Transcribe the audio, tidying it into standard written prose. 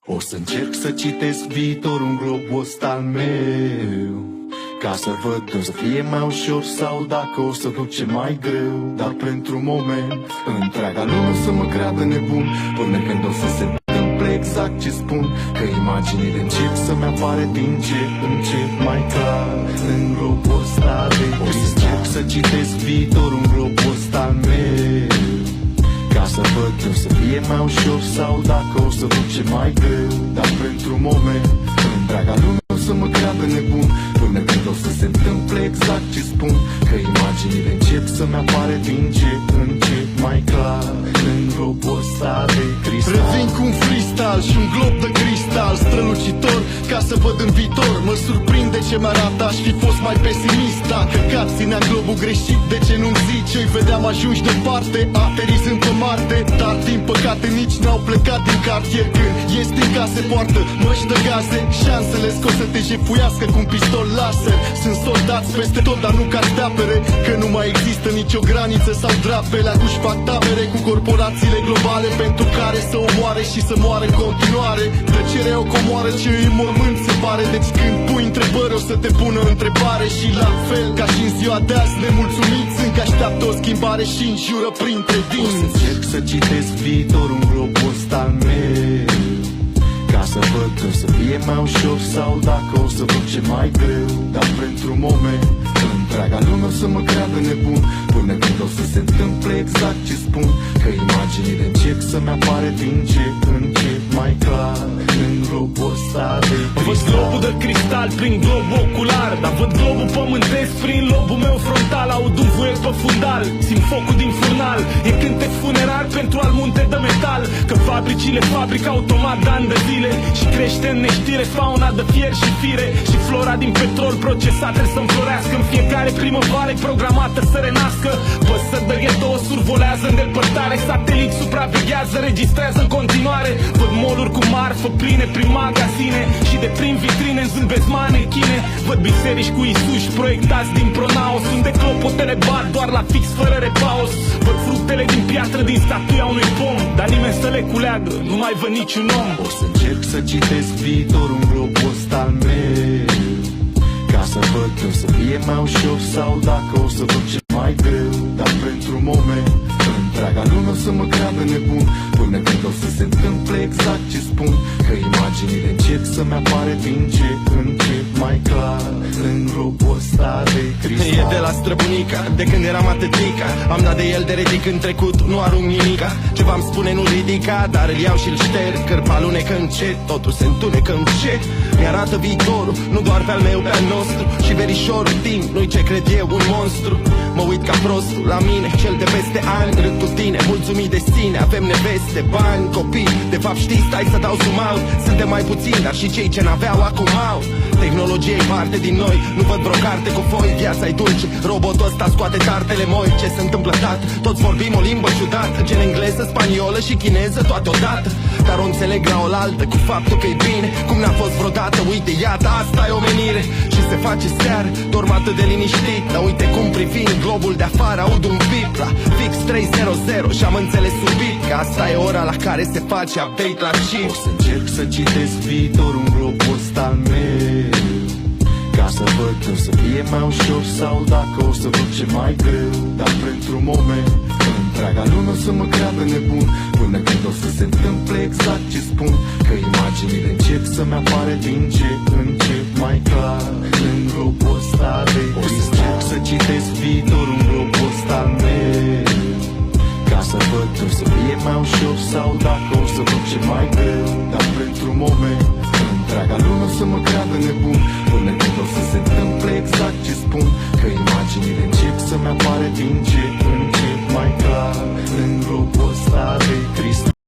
O să încerc să citesc viitorul în globul ăsta al meu, ca să văd o să fie mai ușor sau dacă o să duce mai greu. Dar pentru moment întreaga lume o să mă creadă nebun, până când o să se întâmple exact ce spun, că imaginile încep să-mi apare din ce în ce mai clar în globul ăsta de cristal. O să încerc să citesc viitorul în globul ăsta al meu, ca să văd o să fie mai ușor sau dacă o să duce mai greu. Dar pentru moment întreaga lume o să mă creadă nebun, până când o să se întâmple exact ce spun, că imaginile încep să-mi apare din ce în ce mai clar în globul ăsta de cristal. Revin cu un freestyle și un glob de cristal strălucitor, ca să văd în viitor. Mă surprinde ce mi-arată, aș fi fost mai pesimist. Dacă cad ținea globul greșit, de ce nu-mi zici? Eu-i vedeam ajungi departe, aterizând pe Marte. Dar din păcate nici n-au plecat din cartier. Când ies din case poartă măști de gaze, șansele că o să te jefuiască cu un pistol laser. Sunt soldați peste tot, dar nu ca să te apere, că nu mai există nicio graniță sau drapele. Acuși fac tabere cu corporațiile globale, pentru care să omoare și să moare în continuare. Plăcerea o comoară ce îi mormânt se pare. Deci când pui întrebări o să te pună întrebare. Și la fel ca și în ziua de azi nemulțumiți încă așteaptă o schimbare și înjură printre dinți. O să încerc să citesc viitorul în globul ăsta al meu, ca să văd că o să fie mai ușor sau dacă o să duce mai greu. Dar pentru moment întreaga lume o să mă creadă nebun, până când o să se întâmple exact ce spun, că imaginile încep să-mi apare din ce în ce mai clar în globul ăsta de cristal. Văd globul de cristal prin globul ocular, dar văd globul pământesc prin lobul meu frontal. Aud un vuiet pe fundal, simt focul din furnal. E cântec funerar pentru al munte de metal, că fabricile fabrică automat de ani de zile și crește în neștire fauna de fier și fire. Și flora din petrol procesat trebuie să înflorească în fiecare primăvară, programată să renască. Păsări de ghetto survolează în depărtare, sateliți supraveghează, registrează în continuare. Văd moluri cu marfă pline prin magazine și de prin vitrine îmi zâmbesc manechine. Văd biserici cu Isuși proiectați din pronaos, unde clopotele bat doar la fix fără repaus. Văd fructele din piatră din statuia unui pom, dar nimeni să le culeagă, nu mai văd niciun om. O să încerc să citesc viitorul în globul ăsta al meu, ca să văd că o să fie mai ușor sau dacă o să duce mai greu. Dar pentru moment întreaga lume o să mă creadă nebun, până când o să se întâmple exact ce spun, că imaginile încep să-mi apare din ce în ce mai clar în globul ăsta de cristal. E de la străbunica, de când eram atâtica, am dat de el de ridic în trecut, nu arunc nimica. Ce v-am spune nu ridica, dar îl iau și-l șterg. Cârpa alunecă încet, totul se întunecă încet. Mi-arată viitorul, nu doar pe al meu, pe al nostru. Și verișorul timp, nu-i ce cred eu, un monstru. Mă uit ca prostul la mine, cel de peste ani. Râd cu tine, mulțumit de sine, avem neveste, bani, copii. De fapt știi, stai să dau sumau. Suntem mai puțini, dar și cei ce n-aveau acum au. Tehnologia e parte din noi, nu văd vreo carte cu foi. Viața-i dulce, robotul ăsta scoate tartele moi. Ce se întâmplă, tat? Toți vorbim o limbă ciudată, gen engleză, spaniolă și chineză toate odată. Dar o înțeleg la oaltă cu faptul că e bine, cum n-a fost vreodată. Uite, iată, asta e omenire. Și se face seară, dorm atât de liniștit. Dar uite cum privind globul de afară, aud un bip la fix 300 și am înțeles subit că asta e ora la care se face update la chip. O să încerc să citesc viitorul în globul ăsta al meu, ca să văd că o să fie mai ușor sau dacă o să duce mai greu. Dar pentru moment întreaga lume o să mă creadă nebun, până când o să se întâmple exact ce spun, că imaginile încep să-mi apare din ce în ce mai clar în globul ăsta de cristal. O să încerc să citesc viitorul în globul ăsta al meu, ca să văd că o să fie mai ușor sau dacă o să duce mai greu. Dar pentru moment întreaga lume o să mă creadă nebun, până când o să se întâmple